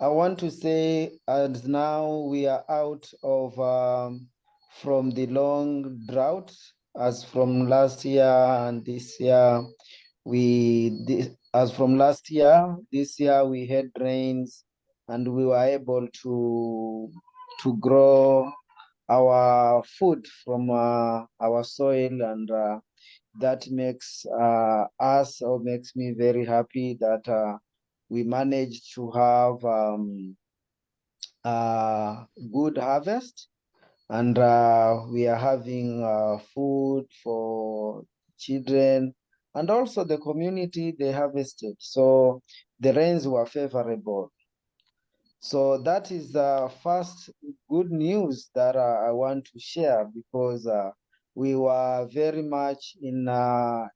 I want to say, as now we are out of from the long drought, as from last year and this year, as from last year, this year we had rains, and we were able to grow our food from our soil, and that makes us, or makes me very happy that we managed to have good harvest, and we are having food for children, and also the community they harvested. So the rains were favorable. So that is the first good news that I want to share, because we were very much in a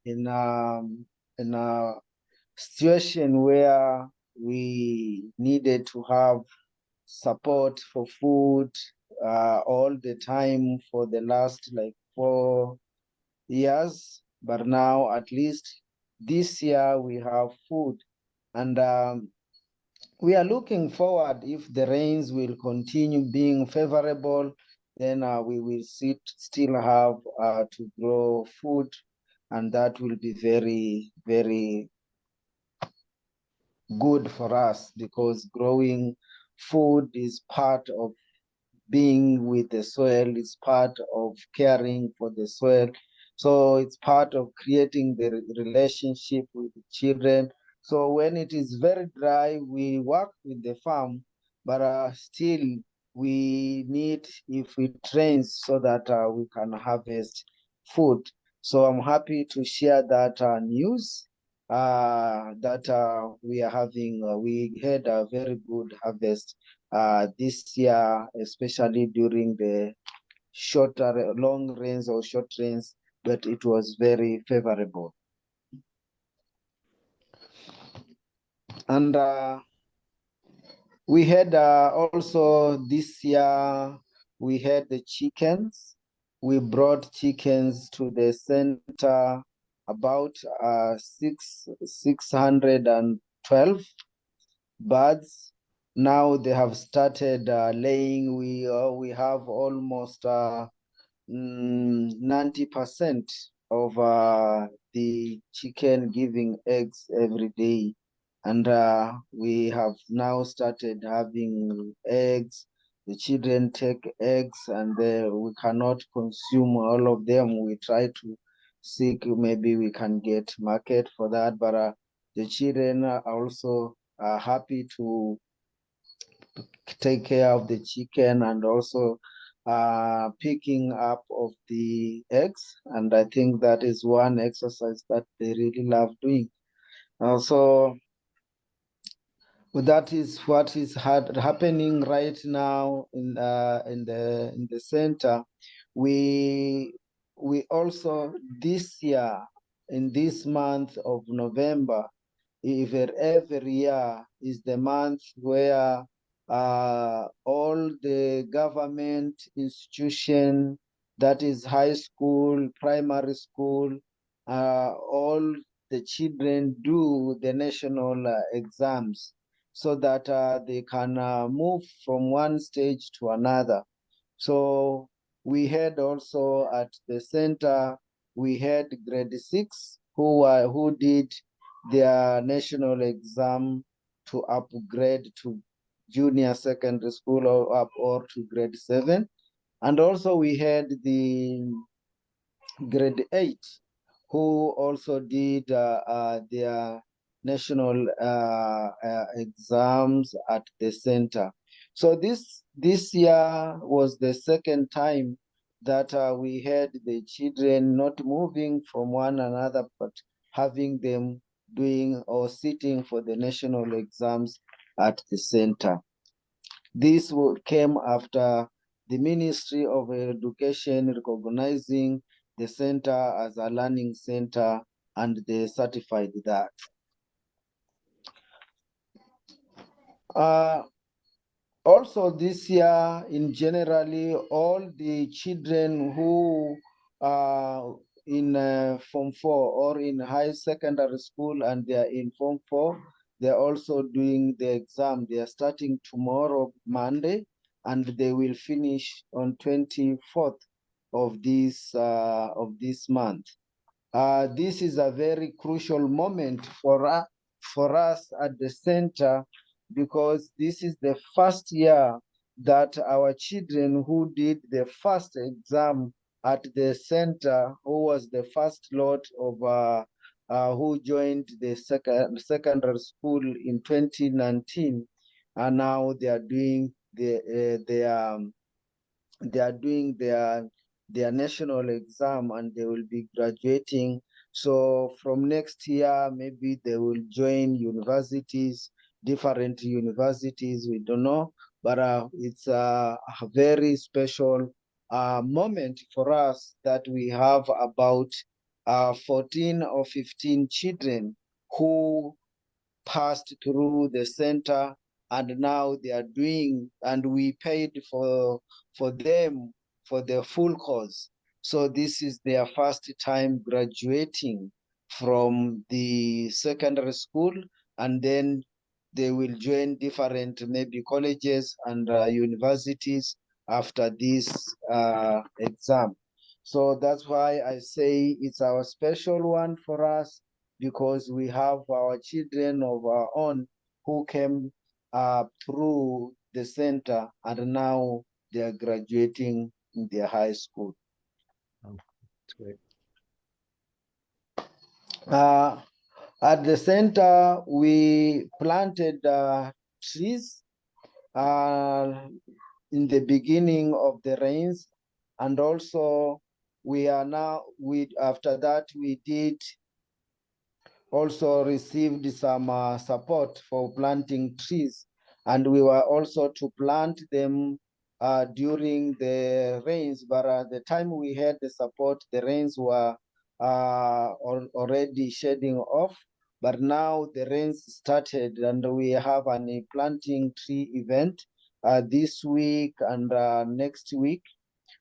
situation where we needed to have support for food all the time for the last like 4 years. But now, at least this year, we have food. And we are looking forward, if the rains will continue being favorable, then we will still have to grow food. And that will be very, very good for us, because growing food is part of being with the soil, is part of caring for the soil. So it's part of creating the relationship with the children. So when it is very dry, we work with the farm, but still we need, if it rains, so that we can harvest food. So I'm happy to share that news that we are having. We had a very good harvest this year, especially during the shorter, long rains or short rains, but it was very favorable. And we had also this year, we had the chickens. We brought chickens to the center, about 612 birds. Now they have started laying. We have almost 90% of the chicken giving eggs every day. And we have now started having eggs. The children take eggs, and we cannot consume all of them. We try to seek, maybe we can get market for that, but the children are also happy to take care of the chicken, and also picking up of the eggs. And I think that is one exercise that they really love doing. So that is what is happening right now in the center. We also, this year, in this month of November, every year is the month where all the government institution, that is high school, primary school, all the children do the national exams, so that they can move from one stage to another. So we had also at the center, we had grade 6 who did their national exam to upgrade to junior secondary school, or to grade 7. And also we had the grade 8 who also did their national exams at the center. So this year was the second time that we had the children not moving from one another, but having them doing or sitting for the national exams at the center. This came after the Ministry of Education recognizing the center as a learning center, and they certified that. Also this year, in generally, all the children who are in Form 4 or in high secondary school, and they are in Form 4, they're also doing the exam. They are starting tomorrow, Monday, and they will finish on 24th of this month. This is a very crucial moment for us at the center, because this is the first year that our children who did the first exam at the center, who was the first lot of who joined the secondary school in 2019, and now they are doing their national exam, and they will be graduating. So from next year, maybe they will join universities, different universities, we don't know. But it's a very special moment for us that we have about 14 or 15 children who passed through the center, and now they are doing, and we paid for them for the full course. So this is their first time graduating from the secondary school, and then they will join different maybe colleges and universities after this exam. So that's why I say it's our special one for us, because we have our children of our own who came through the center, and now they are graduating in their high school. Oh, that's great. At the center, we planted trees in the beginning of the rains, and also after that we did also received some support for planting trees, and we were also to plant them during the rains, but at the time we had the support, the rains were already shedding off. But now the rains started, and we have a planting tree event this week, and next week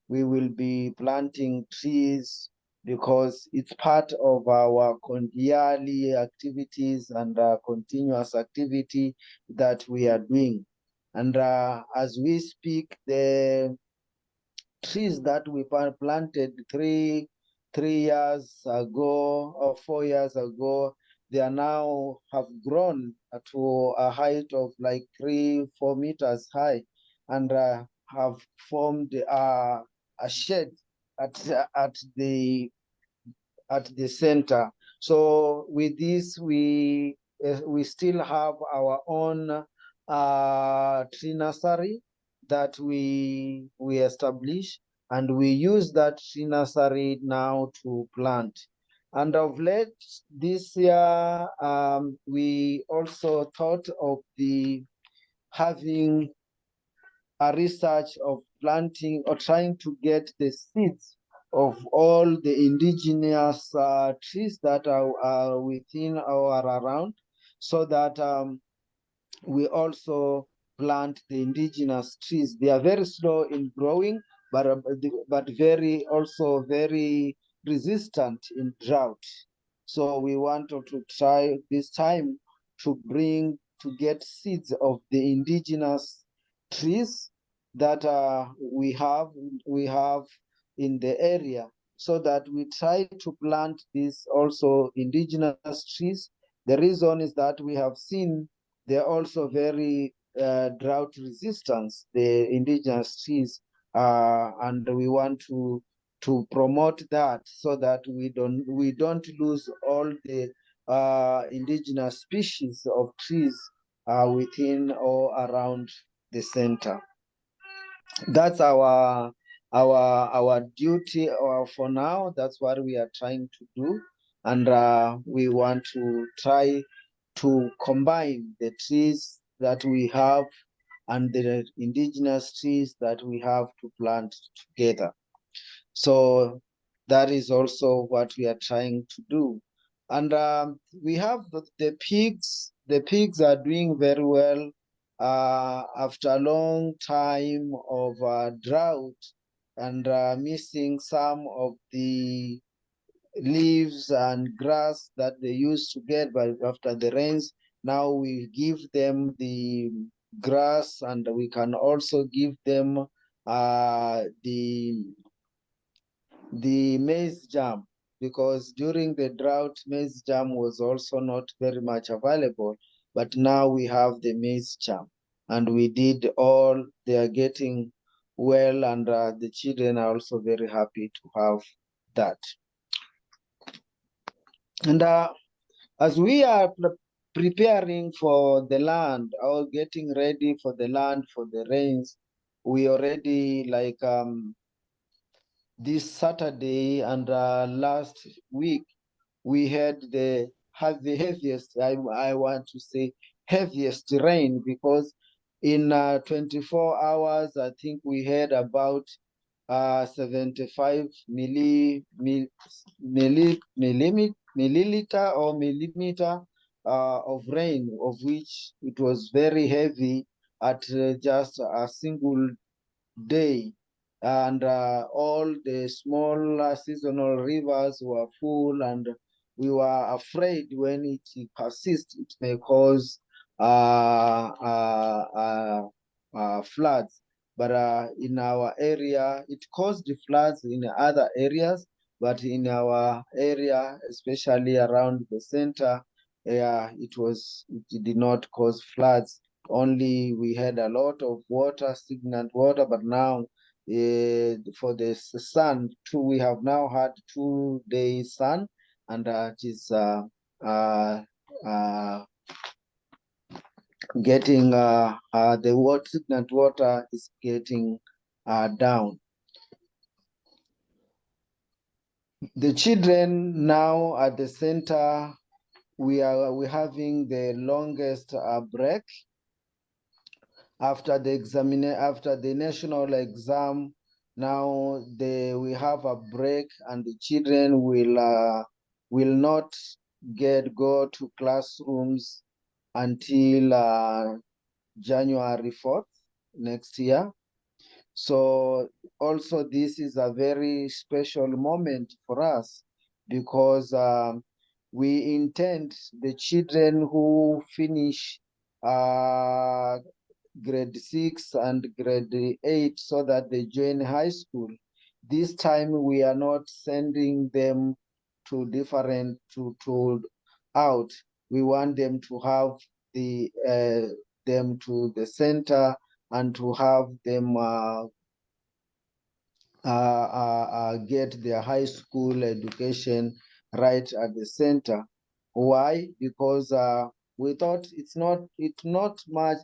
we will be planting trees, because it's part of our yearly activities and continuous activity that we are doing. And as we speak, the trees that we planted three years ago or 4 years ago, they are now have grown to a height of like 3-4 meters high, and have formed a shed at the center. So with this, we still have our own tree nursery that we establish, and we use that tree nursery now to plant. And of late this year, we also thought of the having a research of planting or trying to get the seeds of all the indigenous trees that are within or around, so that we also plant the indigenous trees. They are very slow in growing, but very also very resistant in drought. So we want to try this time to get seeds of the indigenous trees that we have in the area, so that we try to plant these also indigenous trees. The reason is that we have seen they're also very drought resistance, the indigenous trees, and we want to promote that, so that we don't lose all the indigenous species of trees within or around the center. That's our duty for now. That's what we are trying to do, and we want to try to combine the trees that we have and the indigenous trees that we have to plant together. So that is also what we are trying to do. And we have the pigs. The pigs are doing very well after a long time of drought, and missing some of the leaves and grass that they used to get, but after the rains, now we give them the grass, and we can also give them the maize jam, because during the drought, maize jam was also not very much available, but now we have the maize jam, and we did all. They are getting well, and the children are also very happy to have that. And as we are preparing for the land, or getting ready for the land for the rains, we already like this Saturday and last week, we had the heaviest, I want to say heaviest rain, because in 24 hours, I think we had about 75 milliliter or millimeter of rain, of which it was very heavy at just a single day. And all the small seasonal rivers were full, and we were afraid when it persists, it may cause floods. But in our area, it caused floods in other areas, but in our area, especially around the center, it did not cause floods. Only we had a lot of water, stagnant water, but now for the sun, we have now had 2 days sun, and it is getting the stagnant water is getting down. The children now at the center, we're having the longest break after the national exam. Now we have a break, and the children will not go to classrooms until January 4th next year. So also this is a very special moment for us, because we intend the children who finish grade 6 and grade 8 so that they join high school. This time we are not sending them to different to out. We want them to have them to the center, and to have them get their high school education right at the center. Why? Because we thought it's not much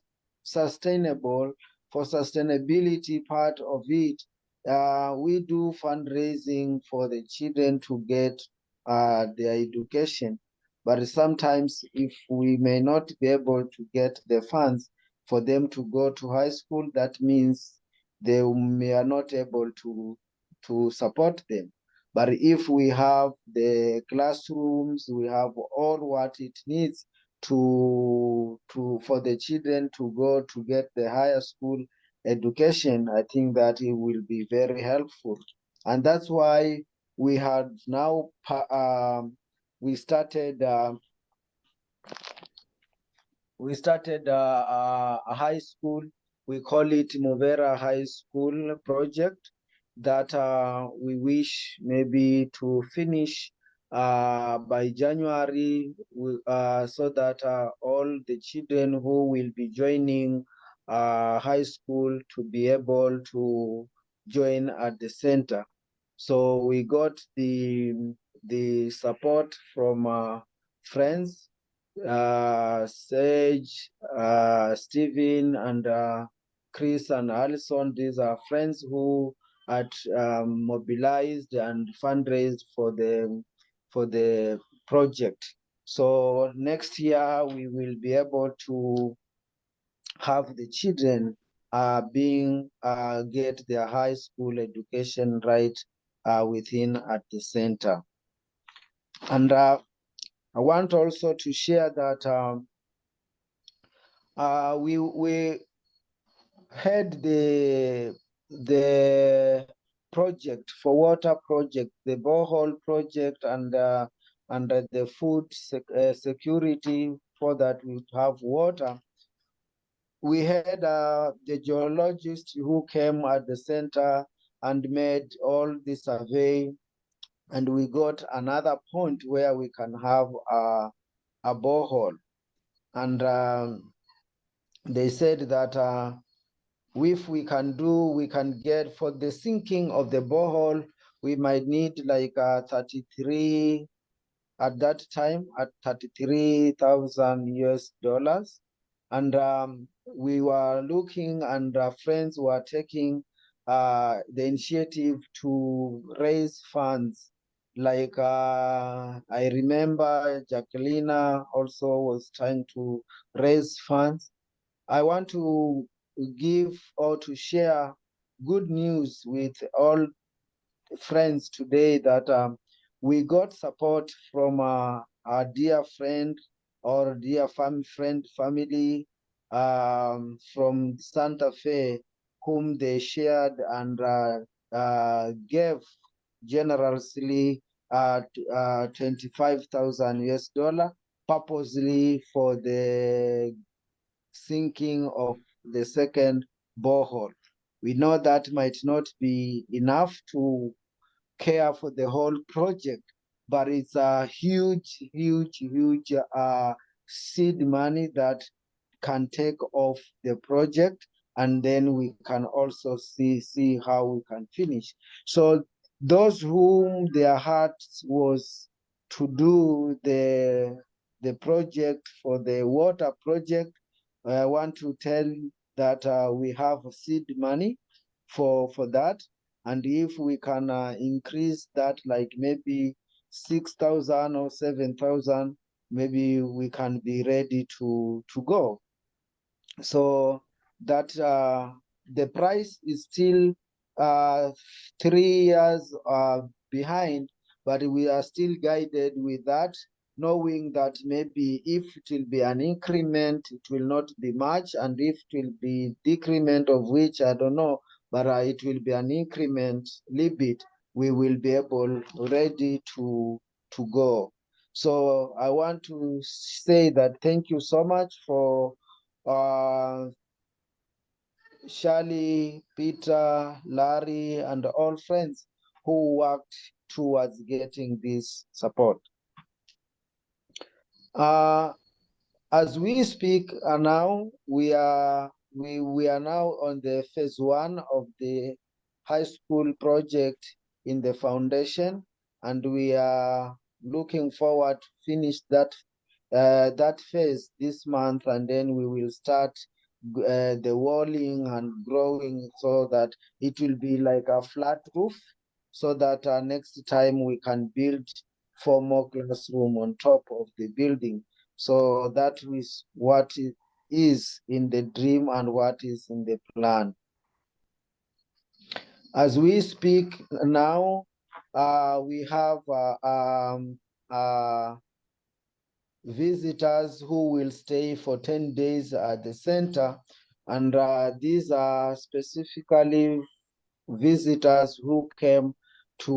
sustainable. For sustainability part of it, we do fundraising for the children to get their education. But sometimes, if we may not be able to get the funds for them to go to high school, that means they are not able to support them. But if we have the classrooms, we have all what it needs for the children to go to get the higher school education, I think that it will be very helpful. And that's why we had now we started a high school. We call it Movera High School project, that we wish maybe to finish by January, so that all the children who will be joining high school to be able to join at the center. So we got the support from friends, Sage, Stephen, and Chris and Allison. These are friends who had mobilized and fundraised for the project. So next year we will be able to have the children get their high school education right within at the center. And I want also to share that we had the project for water project, the borehole project, and the food security before that we have water. We had the geologist who came at the center and made all the survey, and we got another point where we can have a borehole. And they said that if we can get for the sinking of the borehole, we might need like 33 at that time at 33,000 US dollars. And we were looking, and our friends were taking the initiative to raise funds. Like I remember Jacqueline also was trying to raise funds. I want to give or to share good news with all friends today that we got support from our dear friend or dear family from Santa Fe, whom they shared and gave generously 25,000 US dollar purposely for the sinking of the second borehole. We know that might not be enough to care for the whole project, but it's a huge seed money that can take off the project, and then we can also see how we can finish. So those whom their heart was to do the project for the water project, I want to tell that we have seed money for that. And if we can increase that, like maybe 6,000 or 7,000, maybe we can be ready to go. So that the price is still 3 years behind, but we are still guided with that, knowing that maybe if it will be an increment, it will not be much, and if it will be decrement, of which I don't know, but it will be an increment little bit, we will be able ready to go. So I want to say that thank you so much for Shirley, Peter, Larry, and all friends who worked towards getting this support. As we speak now, we are now on the phase 1 of the high school project in the foundation, and we are looking forward to finish that phase this month, and then we will start the walling and growing so that it will be like a flat roof, so that next time we can build 4 more classrooms on top of the building. So that is what is in the dream and what is in the plan. As we speak now, we have visitors who will stay for 10 days at the center. And these are specifically visitors who came to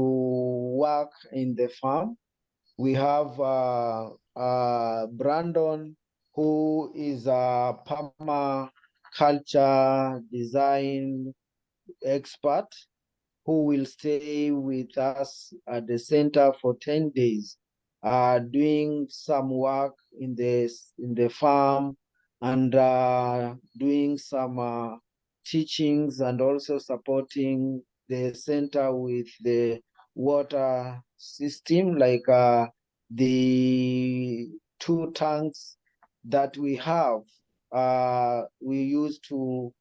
work in the farm. We have Brandon, who is a permaculture design expert, who will stay with us at the center for 10 days, doing some work in the farm, and doing some teachings, and also supporting the center with the water system, like the 2 tanks that we have. We used to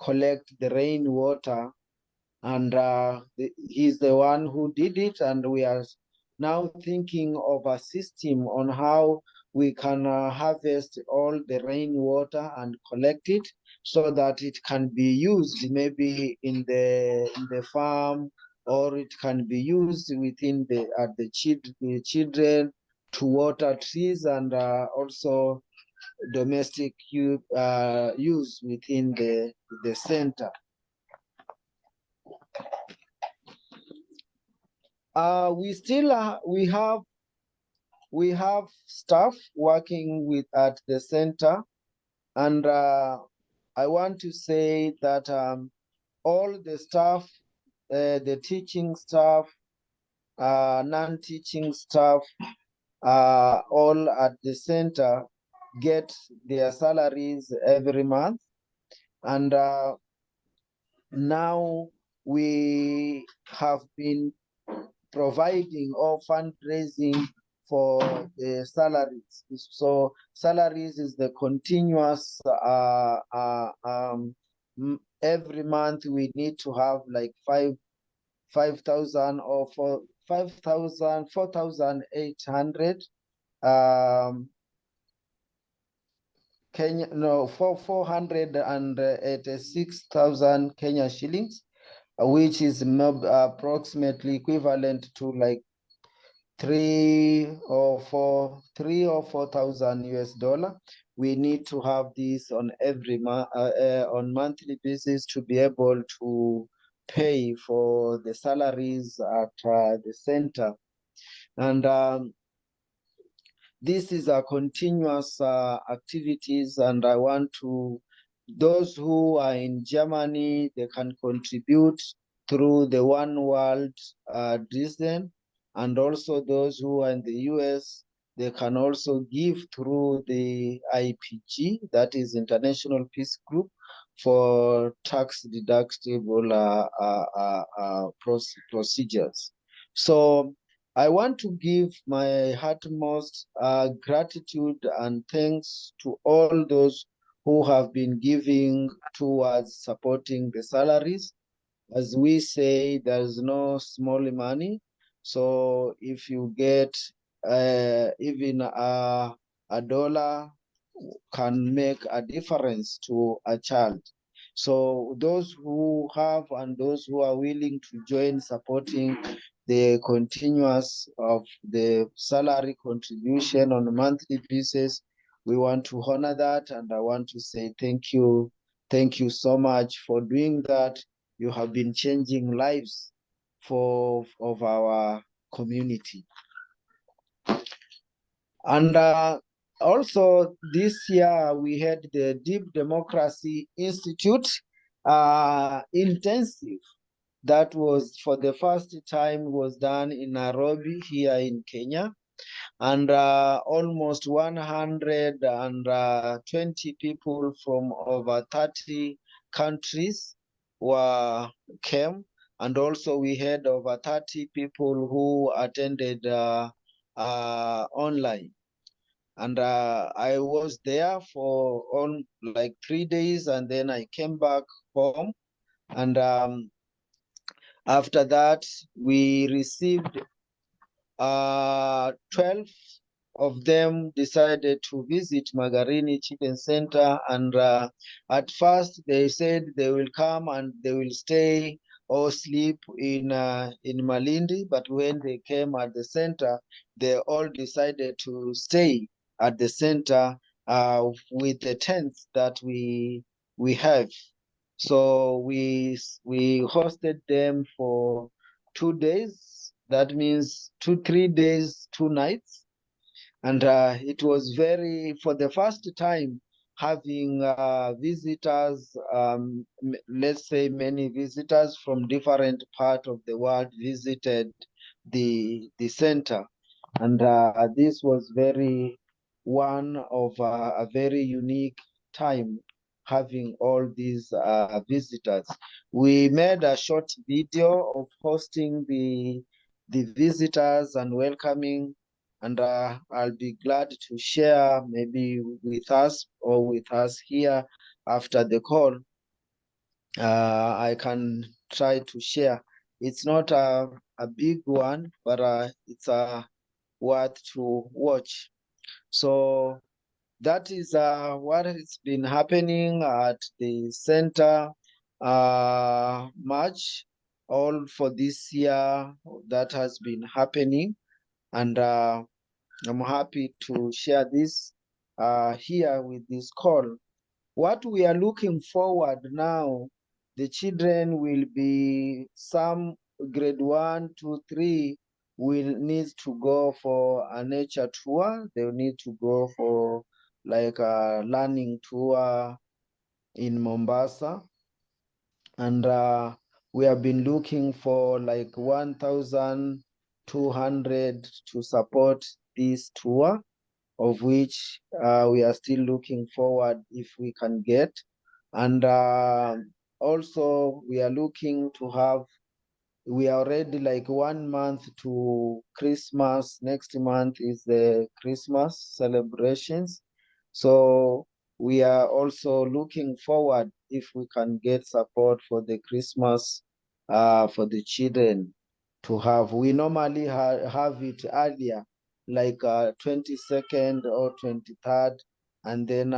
collect the rainwater, and he's the one who did it, and we are now thinking of a system on how we can harvest all the rainwater and collect it, so that it can be used maybe in the farm, or it can be used within the children to water trees, and also domestic use within the center. We have we have staff working at the center, and I want to say that all the staff, the teaching staff, non-teaching staff, all at the center get their salaries every month. And now we have been providing or fundraising for the salaries. So salaries is the continuous, every month we need to have like 5,000 or 5,000, 4,800 Kenya, no, 486,000 Kenya shillings, which is approximately equivalent to like 3 or 4,000 US dollar. We need to have this on every month, on monthly basis, to be able to pay for the salaries at the center. And this is a continuous activities, and I want to, those who are in Germany, they can contribute through the One World Design, and also those who are in the US, they can also give through the IPG, that is International Peace Group, for tax deductible procedures. So I want to give my utmost gratitude and thanks to all those who have been giving towards supporting the salaries. As we say, there's no small money. So if you get even a dollar can make a difference to a child. So those who have and those who are willing to join supporting the continuous of the salary contribution on a monthly basis, we want to honor that, and I want to say thank you. Thank you so much for doing that. You have been changing lives of our community. And also this year we had the Deep Democracy Institute intensive. That was for the first time, was done in Nairobi here in Kenya. And almost 120 people from over 30 countries came. And also we had over 30 people who attended online. And I was there for like 3 days, and then I came back home. And after that, we received 12 of them decided to visit Magarini Chicken Center. And at first they said they will come and they will stay or sleep in Malindi. But when they came at the center, they all decided to stay at the center with the tents that we have. So we hosted them for 2 days. That means 3 days, 2 nights. And it was for the first time, having visitors, let's say many visitors from different parts of the world visited the center. And this was one of a very unique time, having all these visitors. We made a short video of hosting the visitors and welcoming, and I'll be glad to share maybe with us or with us here after the call. I can try to share. It's not a big one, but it's worth to watch. So that is what has been happening at the center March, all for this year that has been happening. And I'm happy to share this here with this call. What we are looking forward now, the children will be some grade 1, 2, 3 will need to go for a nature tour. They will need to go for like a learning tour in Mombasa. And we have been looking for like 1,200 to support this tour, of which we are still looking forward if we can get. And also we are looking to have, we are already like 1 month to Christmas. Next month is the Christmas celebrations. So we are also looking forward if we can get support for the Christmas for the children to have. We normally have it earlier, like 22nd or 23rd, and then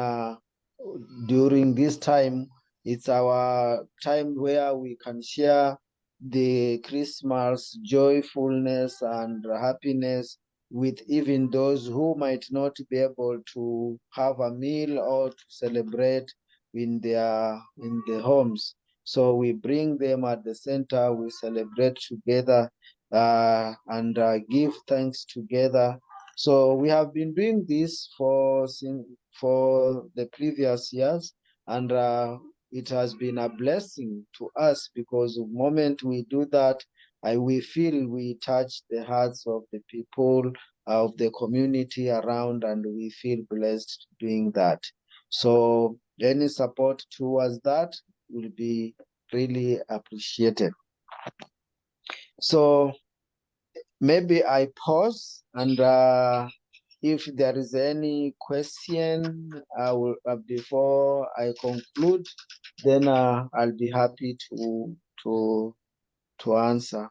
during this time, it's our time where we can share the Christmas joyfulness and happiness with even those who might not be able to have a meal or to celebrate in the homes. So we bring them at the center, we celebrate together and give thanks together. So we have been doing this for the previous years, and it has been a blessing to us because the moment we do that, we feel we touch the hearts of the people of the community around, and we feel blessed doing that. So any support towards that will be really appreciated. So maybe I pause, and if there is any question before I conclude, then I'll be happy to answer.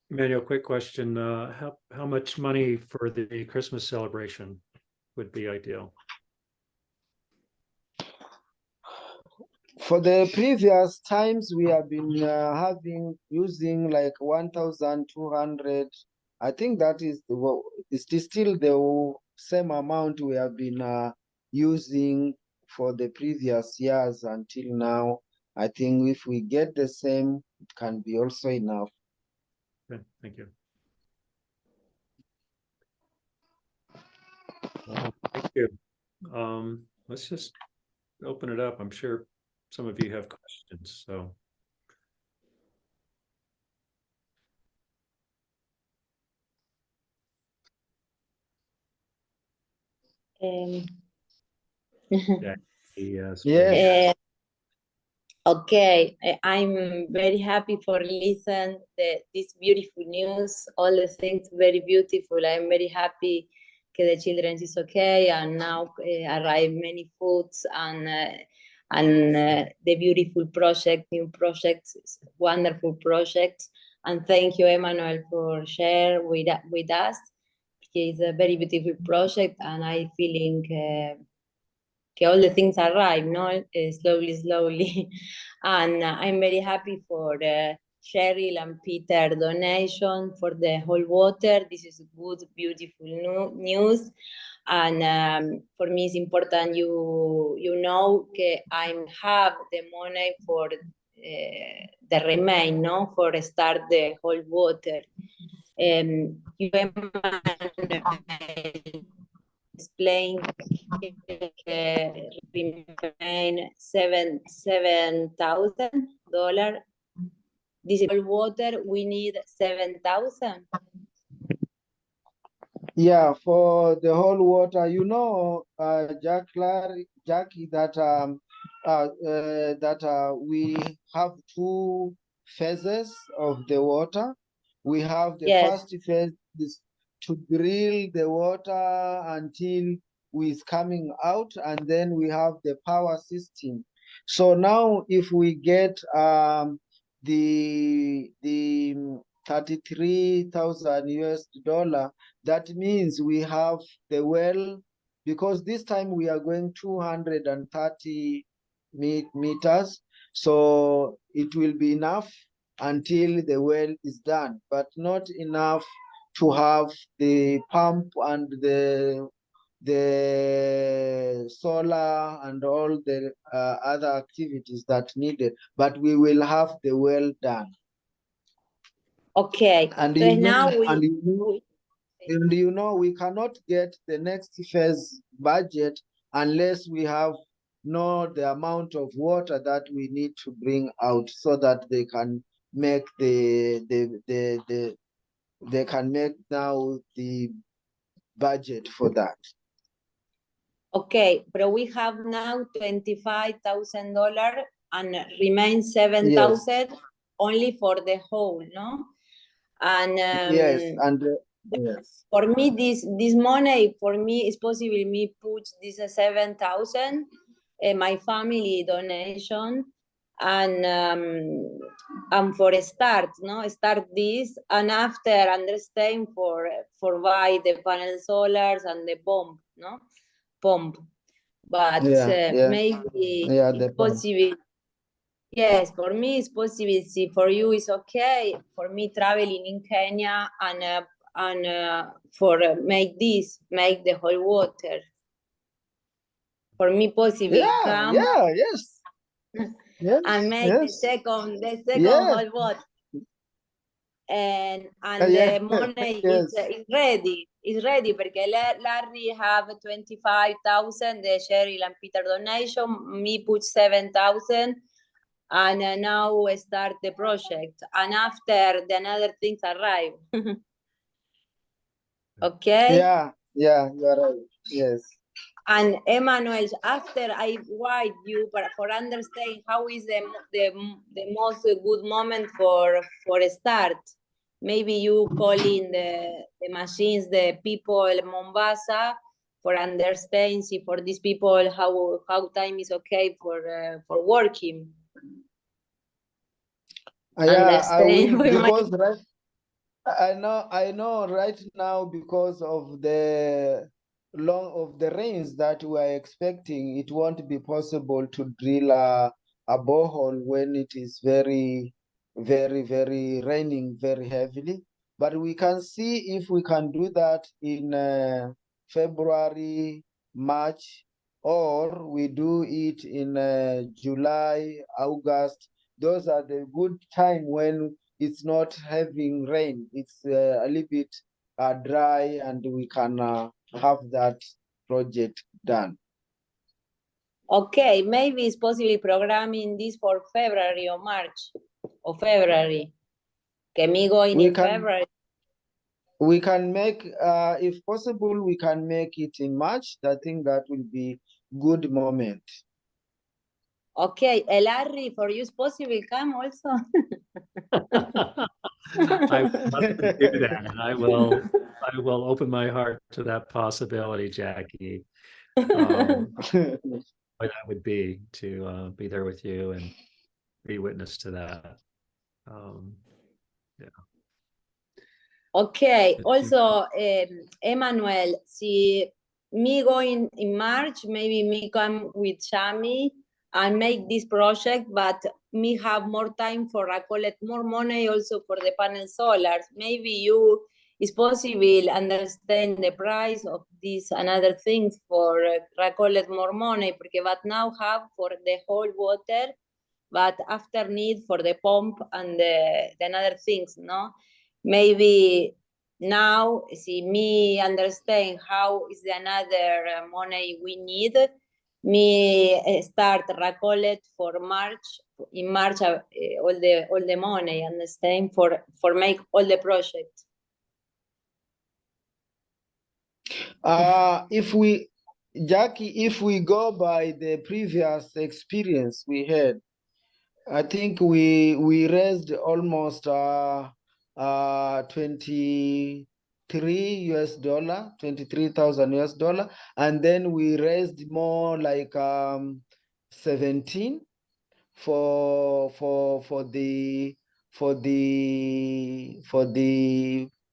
Emmanuel, quick question. How much money for the Christmas celebration would be ideal? For the previous times, we have been using like 1,200. I think that is it's still the same amount we have been using for the previous years until now. I think if we get the same, it can be also enough. Okay, thank you. Thank you. Let's just open it up. I'm sure some of you have questions, so. Yeah. Yes. Okay, I'm very happy for listen this beautiful news. All the things very beautiful. I'm very happy that the children is okay, and now arrive many foods and the beautiful project, new projects, wonderful projects. And thank you, Emmanuel, for share with us. It's a very beautiful project, and I feeling. All the things arrive, no, slowly. And I'm very happy for Cheryl and Peter donation for the whole water. This is good, beautiful news. And for me, it's important you know I have the money for the remain, no, for start the whole water. You explain remain $7,000. This is all water. We need 7,000. Yeah, for the whole water, Jackie, that we have two phases of the water. We have the first phase is to drill the water until it's coming out, and then we have the power system. So now, if we get the 33,000 US dollar, that means we have the well, because this time we are going 230 meters, so it will be enough until the well is done, but not enough to have the pump and the solar and all the other activities that needed, but we will have the well done. Okay. And So you now know, and you know, we cannot get the next phase budget unless we know the amount of water that we need to bring out so that they can make they can make now the budget for that. Okay, but we have now $25,000 and remain 7,000 only for the whole, no? And Yes, and yes. for me, this money for me is possible. Me put this 7,000, my family donation, and for a start, no, start this, and after understand for buy the panel solars and the pump, no, pump. But maybe it's possible. Yes, for me it's possible. See, for you it's okay. For me, traveling in Kenya and for make the whole water. For me, possible. Come. Yes. And make the second whole water. And the money is ready. It's ready because Larry have 25,000. The Cheryl and Peter donation. Me put 7,000. And now we start the project. And after the another things arrive. Okay? Yeah, you're right. Yes. And Emmanuel, after I write you for understand how is the most good moment for a start. Maybe you calling the machines, the people in Mombasa for understand, see for these people how time is okay for working. Yeah, I will, because I know right now because of the rains that we are expecting, it won't be possible to drill a borehole when it is very, very, very raining very heavily. But we can see if we can do that in February, March, or we do it in July, August. Those are the good time when it's not having rain. It's a little bit dry, and we can have that project done. Okay, maybe it's possibly programming this for February or March or February. Can me going in February? We can make, if possible, we can make it in March. I think that will be good moment. Okay, Larry, for you, it's possible come also. I would love to do that. I will open my heart to that possibility, Jackie. What that would be to be there with you and be witness to that. Yeah. Okay. Also, Emmanuel, see me going in March, maybe me come with Shami and make this project, but me have more time for collect more money also for the panel solars. Maybe you is possible understand the price of this and other things for collect more money, because but now have for the whole water, but after need for the pump and the other things, no? Maybe now, see me understand how is the another money we need, me start recollect for March, in March all the money, understand, for make all the project. Jackie, if we go by the previous experience we had, I think we raised almost $23 US, 23,000 US, and then we raised more like 17 for the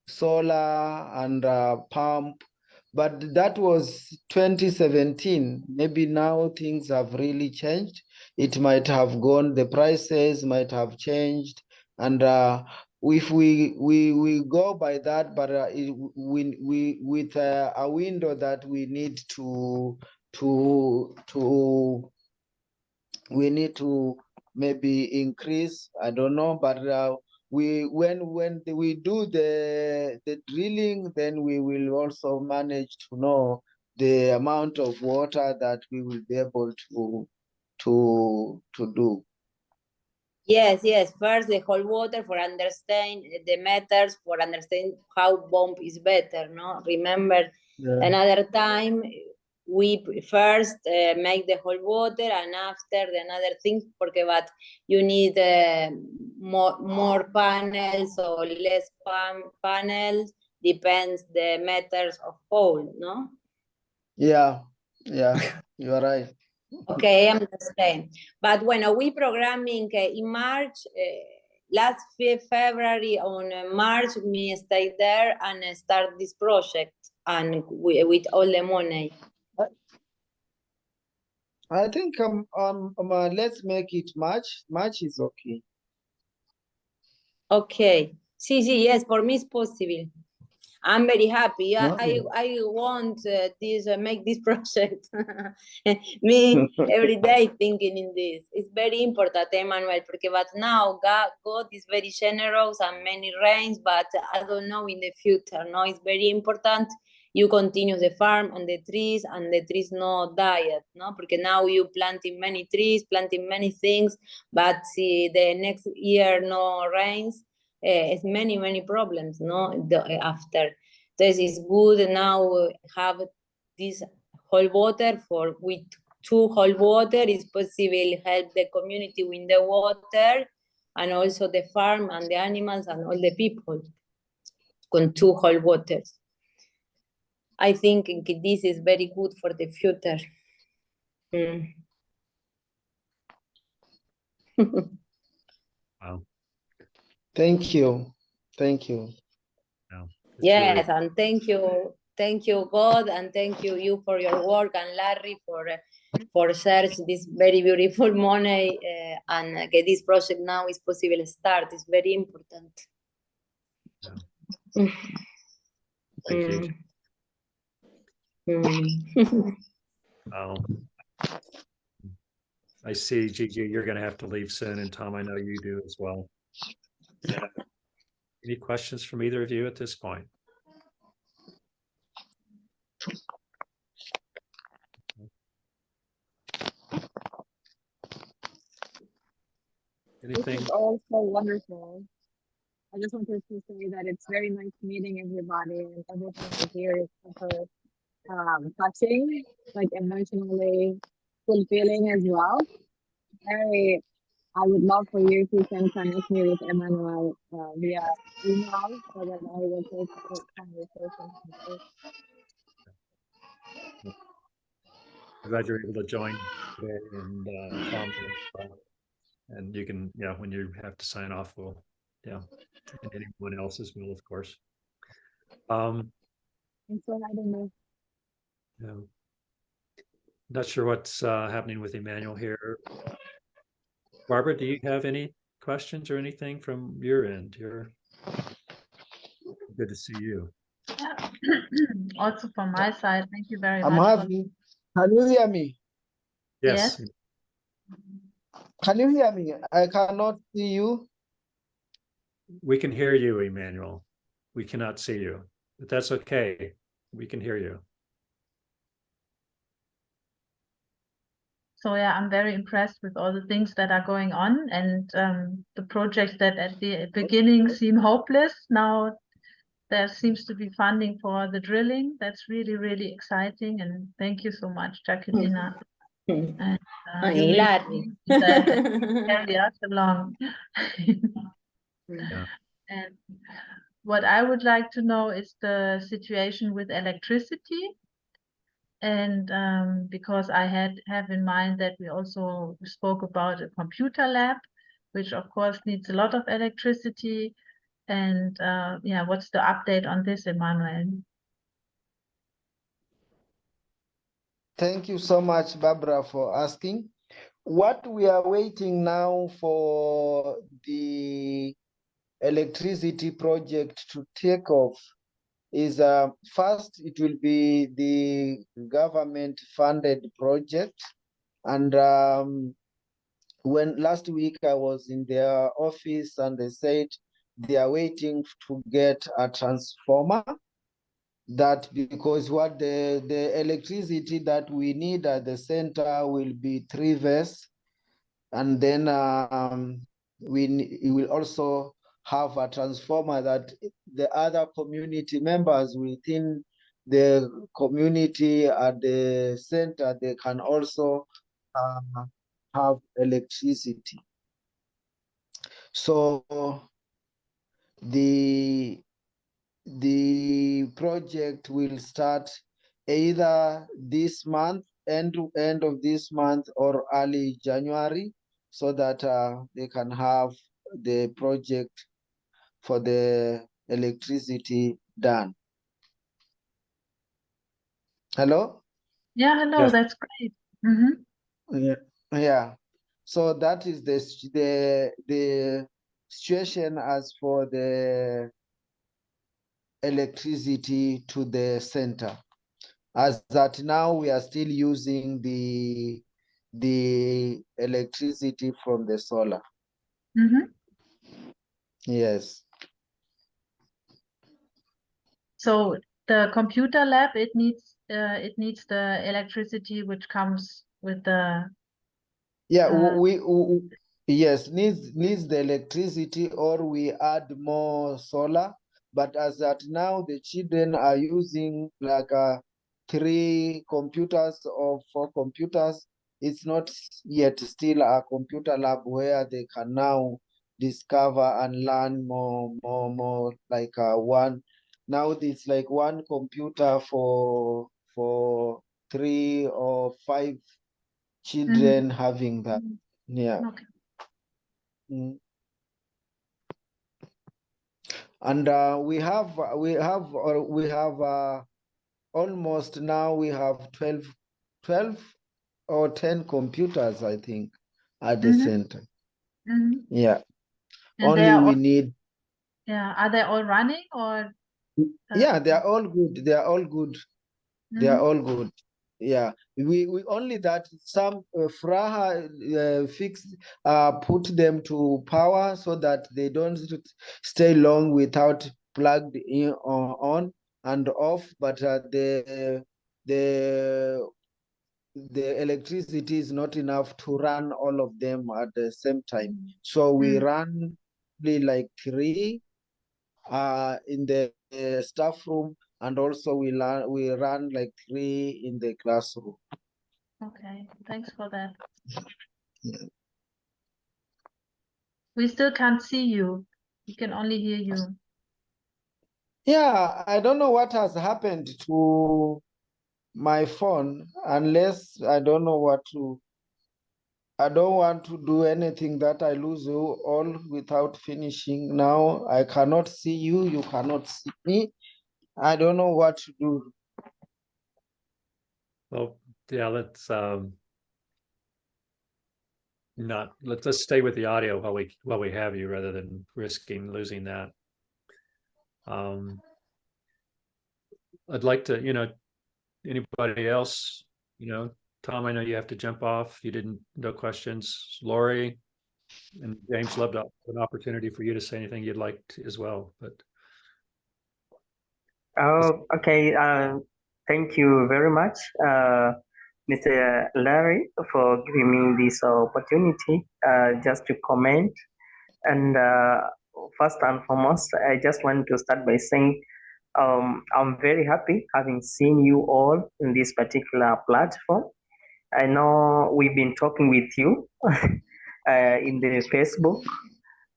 solar and pump. But that was 2017. Maybe now things have really changed. It might have gone, the prices might have changed. And if we go by that, but we with a window that we need we need to maybe increase, I don't know, but when we do the drilling, then we will also manage to know the amount of water that we will be able to do. Yes, yes. First, the whole water for understand the methods, for understand how bomb is better. No, remember another time we first make the whole water and after the another things. Porque but you need more panels or less panels depends the methods of hole. No. Yeah, you are right. Okay, I understand. But when we programming in March, last February on March, me stay there and start this project and with all the money. I think let's make it March. March is okay. Okay. Sí, yes, for me it's possible. I'm very happy. Okay. I want this make this project. Me every day thinking in this. It's very important, Emmanuel, because but now God is very generous and many rains, but I don't know in the future. No, it's very important. You continue the farm and the trees no diet, no? Because now you planting many trees, planting many things, but see the next year no rains. It's many problems, no? After this is good now have this whole water for with 2 whole water is possible help the community with the water and also the farm and the animals and all the people con 2 whole waters. I think this is very good for the future. Wow. Thank you. Wow. Yes, really... and thank you God, and thank you for your work, and Larry for search this very beautiful money and get this project now is possible to start. It's very important. Yeah. Thank you. I see, Gigi, you're going to have to leave soon, and Tom, I know you do as well. Any questions from either of you at this point? Anything? This is also wonderful. I just wanted to say that it's very nice meeting everybody, and everything here is super touching, like emotionally fulfilling as well. I would love for you if you can connect me with Emmanuel via email so that I will take the conversation. I'm glad you're able to join today, and Tom, and you can, when you have to sign off, we'll, and anyone else as well, of course. Thanks for having me. Yeah. Not sure what's happening with Emmanuel here. Barbara, do you have any questions or anything from your end? You're good to see you. Yeah. Also from my side, thank you very much. I'm happy. Can you hear me? Yes. Can you hear me? I cannot see you. We can hear you, Emmanuel. We cannot see you, but that's okay. We can hear you. So yeah, I'm very impressed with all the things that are going on, and the projects that at the beginning seem hopeless. Now there seems to be funding for the drilling. That's really, really exciting. And thank you so much, Jacqueline. And Larry. carry us along. Yeah. And what I would like to know is the situation with electricity. And because I have in mind that we also spoke about a computer lab, which of course needs a lot of electricity. And yeah, what's the update on this, Emmanuel? Thank you so much, Barbara, for asking. What we are waiting now for the electricity project to take off is first it will be the government funded project, and when last week I was in their office and they said they are waiting to get a transformer. That because what the electricity that we need at the center will be 3-phase, and then we will also have a transformer that the other community members within the community at the center, they can also have electricity. So the project will start either this month, end of this month, or early January, so that they can have the project for the electricity done. Hello? Yeah, hello, Yes. that's great. Mm-hmm. Yeah. So that is the situation as for the electricity to the center. As that now we are still using the electricity from the solar. Mm-hmm. Yes. So the computer lab, it needs the electricity which comes with the Yeah, yes, needs the electricity, or we add more solar. But as at now, the children are using like 3 computers or 4 computers. It's not yet still a computer lab where they can now discover and learn more like one. Now it's like 1 computer for 3 or 5 children having that. Yeah. Okay. And we have almost now we have 12 or 10 computers, I think, at the center. Yeah. And they Only are we all, need. yeah, are they all running or Yeah, they are all good. They are all good. They are all good. Yeah, we only that some Fraha put them to power so that they don't stay long without plugged in on and off. But the electricity is not enough to run all of them at the same time. So we run like 3 in the staff room, and also we run like 3 in the classroom. Okay, thanks for that. Yeah. We still can't see you. We can only hear you. Yeah, I don't know what has happened to my phone, unless I don't know what to. I don't want to do anything that I lose you all without finishing. Now I cannot see you, you cannot see me. I don't know what to do. Well, yeah, let's let's stay with the audio while we have you, rather than risking losing that. I'd like to, anybody else, Tom, I know you have to jump off. You didn't, no questions. Lori and James, loved an opportunity for you to say anything you'd like to as well, but. Okay. Thank you very much, Mr. Larry, for giving me this opportunity just to comment. And first and foremost, I just want to start by saying I'm very happy having seen you all in this particular platform. I know we've been talking with you in the Facebook,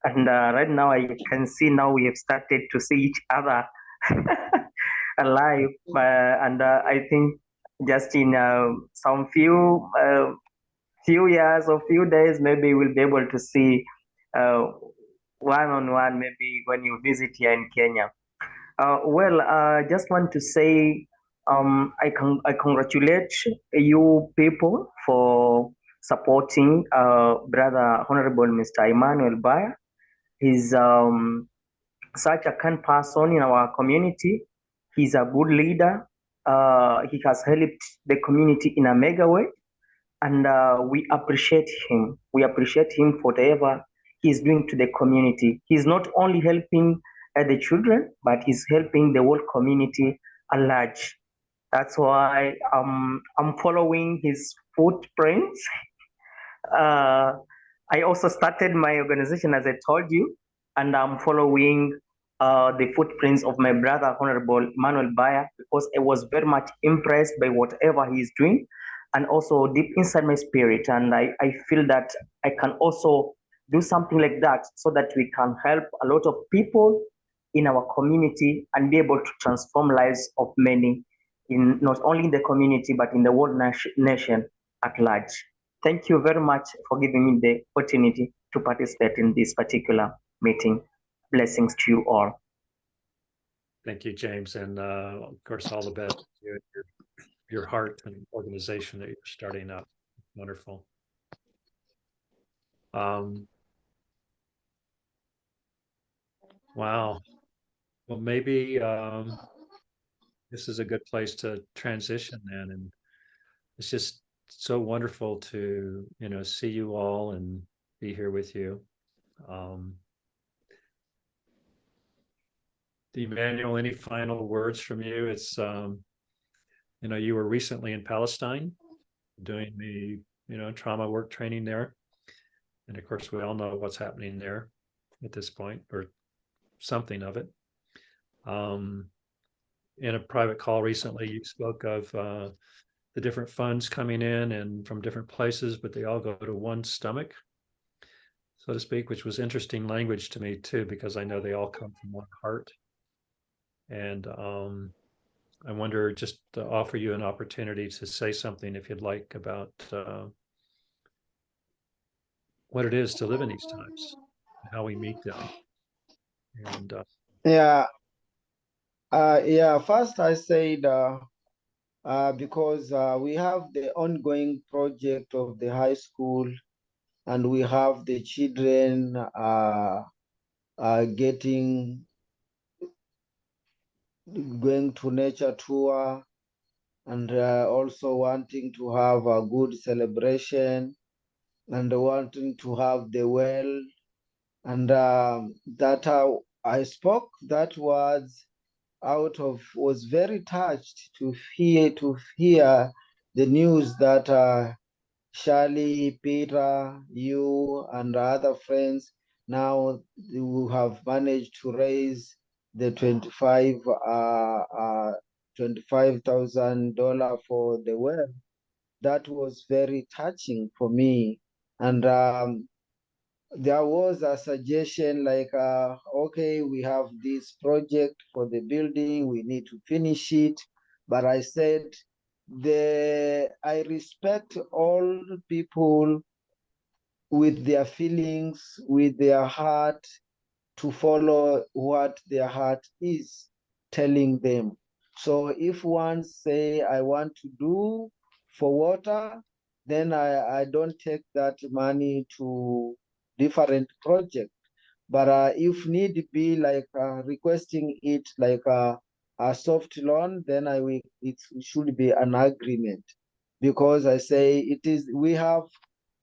and right now I can see now we have started to see each other alive, and I think just in some few years or few days, maybe we'll be able to see one-on-one, maybe when you visit here in Kenya. Well, I just want to say I congratulate you people for supporting Brother Honorable Mr. Emmanuel Baya. He's such a kind person in our community. He's a good leader. He has helped the community in a mega way, and we appreciate him. We appreciate him for whatever he's doing to the community. He's not only helping the children, but he's helping the whole community at large. That's why I'm following his footprints. I also started my organization, as I told you, and I'm following the footprints of my brother, Honorable Manuel Baya, because I was very much impressed by whatever he's doing, and also deep inside my spirit. And I feel that I can also do something like that so that we can help a lot of people in our community and be able to transform lives of many, in not only in the community, but in the whole nation at large. Thank you very much for giving me the opportunity to participate in this particular meeting. Blessings to you all. Thank you, James. And of course, all the best to you and your heart and organization that you're starting up. Wonderful. Wow. Well, maybe this is a good place to transition then. And it's just so wonderful to, see you all and be here with you. Emmanuel, any final words from you? It's, you were recently in Palestine doing the, trauma work training there. And of course, we all know what's happening there at this point, or something of it. In a private call recently, you spoke of the different funds coming in and from different places, but they all go to one stomach, so to speak, which was interesting language to me too, because I know they all come from one heart. And I wonder, just to offer you an opportunity to say something, if you'd like, about what it is to live in these times, how we meet them. And Yeah. First I said, because we have the ongoing project of the high school, and we have the children going to nature tour, and also wanting to have a good celebration, and wanting to have the well, and that I spoke that words was very touched to hear the news that Charlie, Peter, you, and other friends, now you have managed to raise the $25,000 for the well. That was very touching for me. And there was a suggestion like, okay, we have this project for the building, we need to finish it. But I said, I respect all people with their feelings, with their heart, to follow what their heart is telling them. So if one say, I want to do for water, then I don't take that money to different project. But if need be, like requesting it like a soft loan, then it should be an agreement. Because I say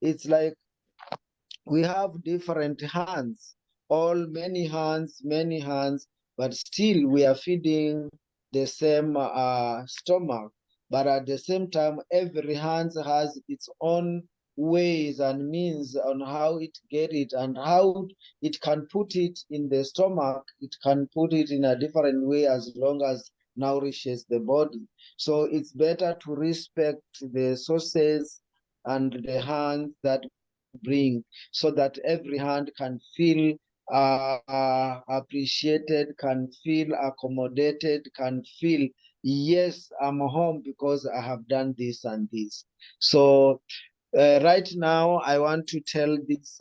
it's like we have different hands, many hands, but still we are feeding the same stomach. But at the same time, every hand has its own ways and means on how it get it, and how it can put it in the stomach. It can put it in a different way, as long as nourishes the body. So it's better to respect the sources and the hands that bring, so that every hand can feel appreciated, can feel accommodated, can feel, yes, I'm home because I have done this and this. So right now, I want to tell this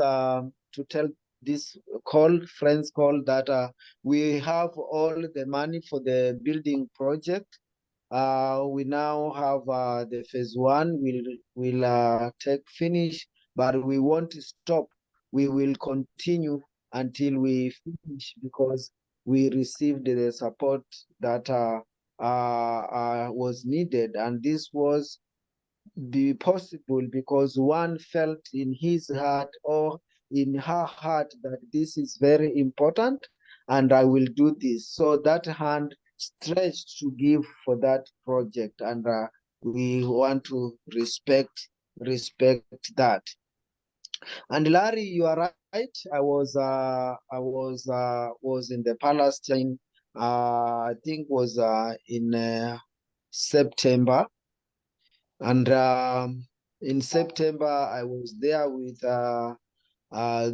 friends call, that we have all the money for the building project. We now have the phase one will take finish, but we won't stop. We will continue until we finish, because we received the support that was needed, and this was be possible because one felt in his heart, or in her heart that this is very important and I will do this. So that hand stretched to give for that project, and we want to respect that. And Larry, you are right. I was in the Palestine. I think was in September, and in September I was there with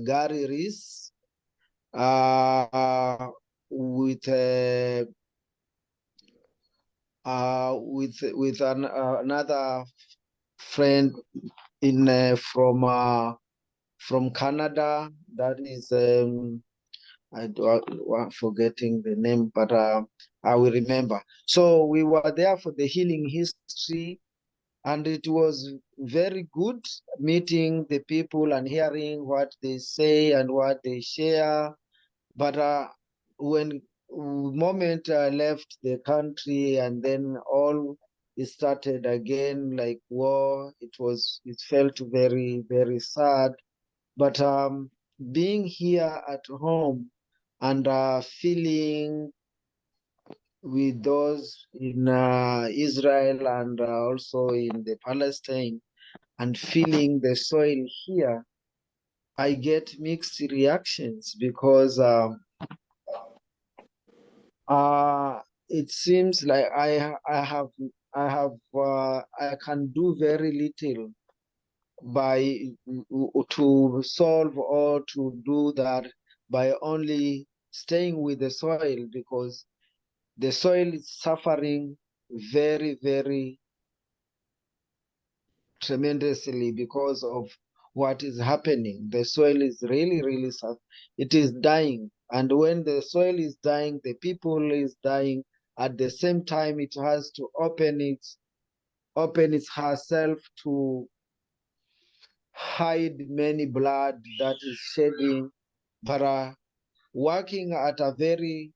Gary Reese, with another friend in from Canada. That is I'm forgetting the name, but I will remember. So we were there for the healing history, and it was very good meeting the people and hearing what they say and what they share. But when moment I left the country, and then all it started again, like war, it felt very, very sad. But being here at home and feeling with those in Israel and also in the Palestine, and feeling the soil here, I get mixed reactions because it seems like I can do very little by to solve or to do that by only staying with the soil, because the soil is suffering very, very tremendously because of what is happening. The soil is really, really suffering. It is dying. And when the soil is dying, the people is dying. At the same time, it has to open its herself to hide many blood that is shedding. But working at a very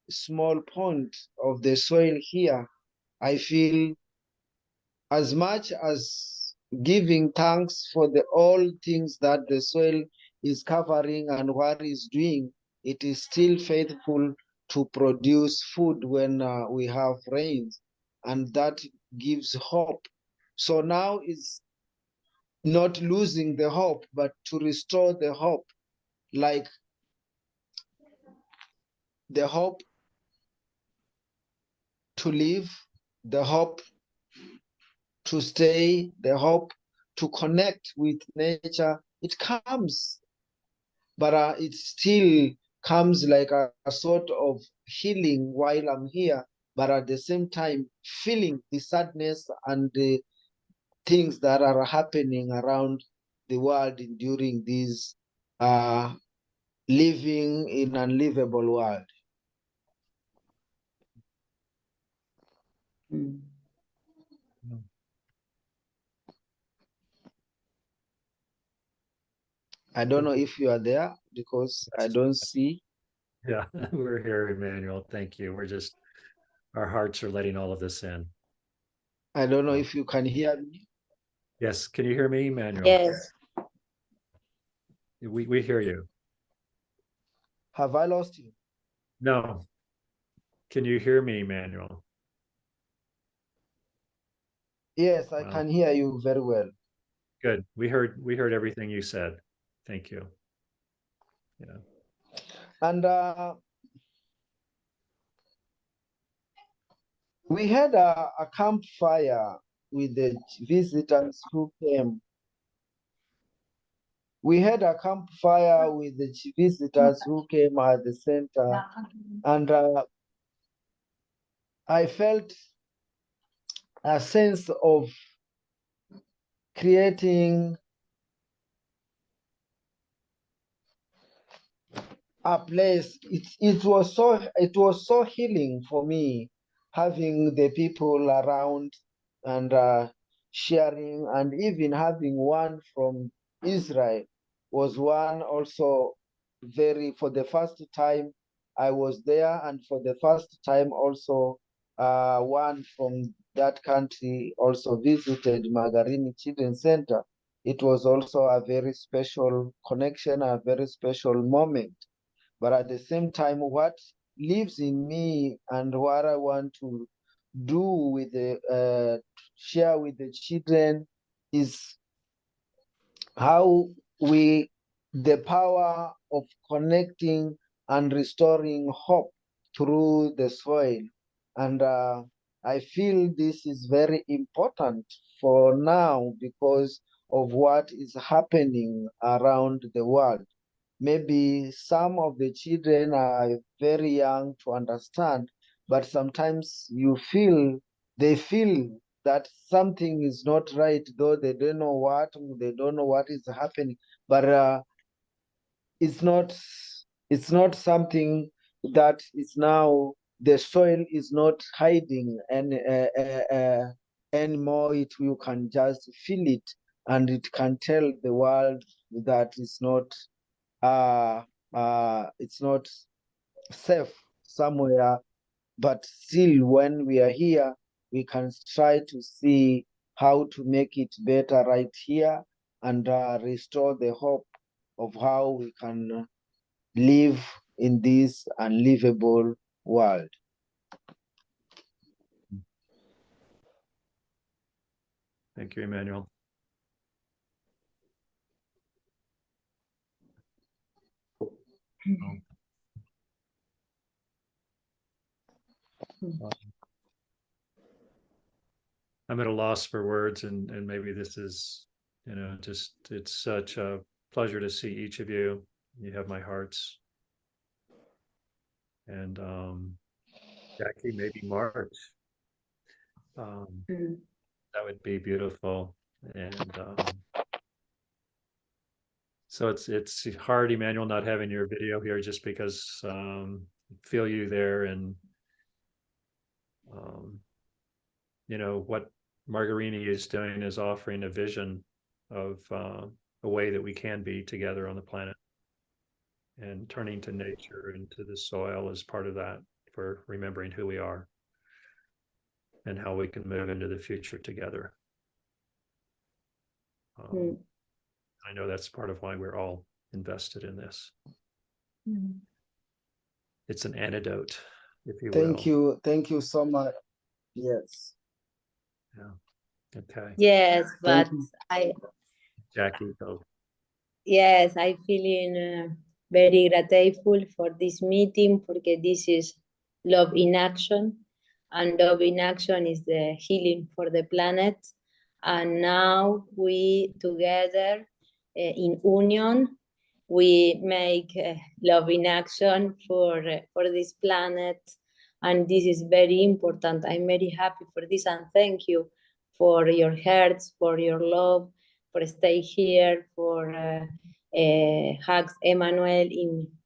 small point of the soil here, I feel, as much as giving thanks for all things that the soil is covering and what is doing, it is still faithful to produce food when we have rains, and that gives hope. So now is not losing the hope, but to restore the hope, like the hope to live, the hope to stay, the hope to connect with nature. It comes, but it still comes like a sort of healing while I'm here, but at the same time feeling the sadness and the things that are happening around the world during this living in an unlivable world. I don't know if you are there, because I don't see. Yeah, we're here, Emmanuel. Thank you. Our hearts are letting all of this in. I don't know if you can hear me. Yes, can you hear me, Emmanuel? Yes. We hear you. Have I lost you? No. Can you hear me, Emmanuel? Yes, I Wow. can hear you very well. Good. We heard everything you said. Thank you. Yeah. And we had a campfire with the visitors who came. We had a campfire with the visitors who came at the center, and I felt a sense of creating a place. It was so healing for me, having the people around and sharing, and even having one from Israel was one also for the first time I was there, and for the first time also one from that country also visited Magarini Children's Center. it was also a very special connection, a very special moment. But at the same time, what lives in me and what I want to do with the share with the children is how the power of connecting and restoring hope through the soil. And I feel this is very important for now because of what is happening around the world. Maybe some of the children are very young to understand, but sometimes they feel that something is not right, though they don't know what is happening. But it's not something that is now, the soil is not hiding anymore. You can just feel it, and it can tell the world that it's not safe somewhere. But still, when we are here, we can try to see how to make it better right here, and restore the hope of how we can live in this unlivable world. Thank you, Emmanuel. I'm at a loss for words, and maybe this is, just, it's such a pleasure to see each of you. You have my hearts. And Jackie, maybe March. That would be beautiful. And so it's hard, Emmanuel, not having your video here, just because feel you there, and what Magarini is doing is offering a vision of a way that we can be together on the planet, and turning to nature and to the soil is part of that, for remembering who we are and how we can move into the future together. I know that's part of why we're all invested in this. It's an antidote, if you will. Thank you so much. Yes. Yeah. Okay. Yes, but Jackie, go. Yes, I'm feeling very grateful for this meeting, because this is love in action, and love in action is the healing for the planet. And now we together in union, we make love in action for this planet, and this is very important. I'm very happy for this, and thank you for your hearts, for your love, for stay here, for hugs Emmanuel.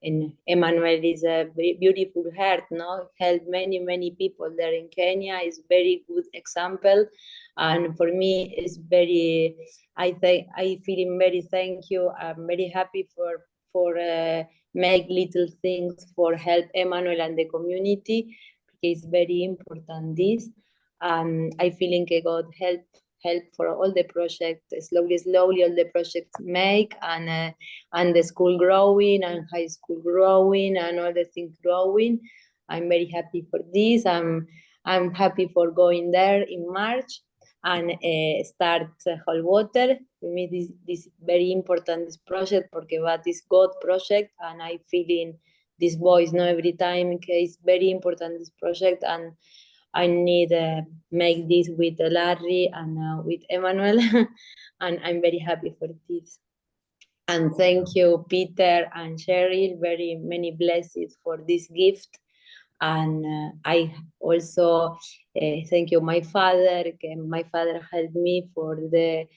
In Emmanuel is a very beautiful heart, no? Help many people there in Kenya. Is very good example, and for me it's very. I feeling very thank you. I'm very happy for make little things for help Emmanuel and the community, because it's very important this. I feeling God help for all the projects, slowly all the projects make, and the school growing, and high school growing, and all the things growing. I'm very happy for this. I'm happy for going there in March and start whole water. For me, this very important, this project, because what is God project, and I feeling this voice, no, every time. Okay, it's very important, this project, and I need make this with Larry and with Emmanuel, and I'm very happy for this. And thank you, Peter and Cheryl, very many blessings for this gift. And I also thank you, my father. My father helped me for the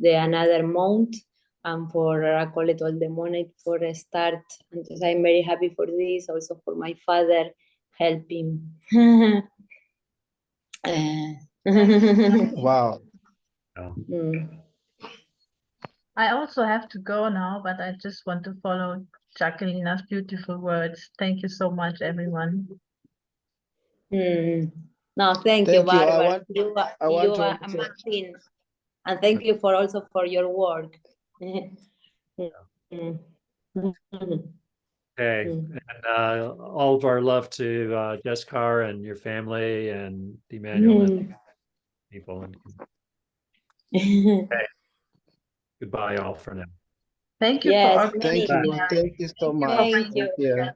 another month, and for collect all the money for a start. And so I'm very happy for this. Also for my father helping. Wow. I also have to go now, but I just want to follow Jacquelina's beautiful words. Thank you so much, everyone. No, thank you, Thank you. Barbara. I want You to are also- amazing. And thank you for also for your work. Okay, and all of our love to Jessica and your family and Emmanuel and people. And goodbye, all for now. Thank you Yes, for Thank many, you. Thank you so much. Thank you. Yeah.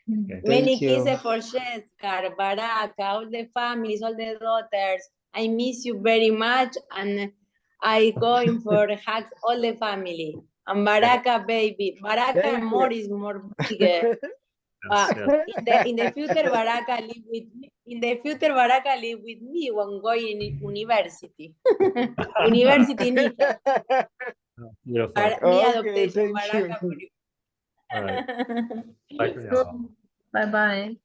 Okay. Many Thank you. kisses for Jessica, Baraka, all the families, all the daughters. I miss you very much, and I going for hugs all the family. And Baraka, baby, Baraka Thank and you. Morris more bigger. Yes, yes. In the future, Baraka live with me. In the future, Baraka live with me when going in university. University Nika. Beautiful. Me Okay, adaptation thank you. Baraka for you. All right. Bye for now. Bye bye.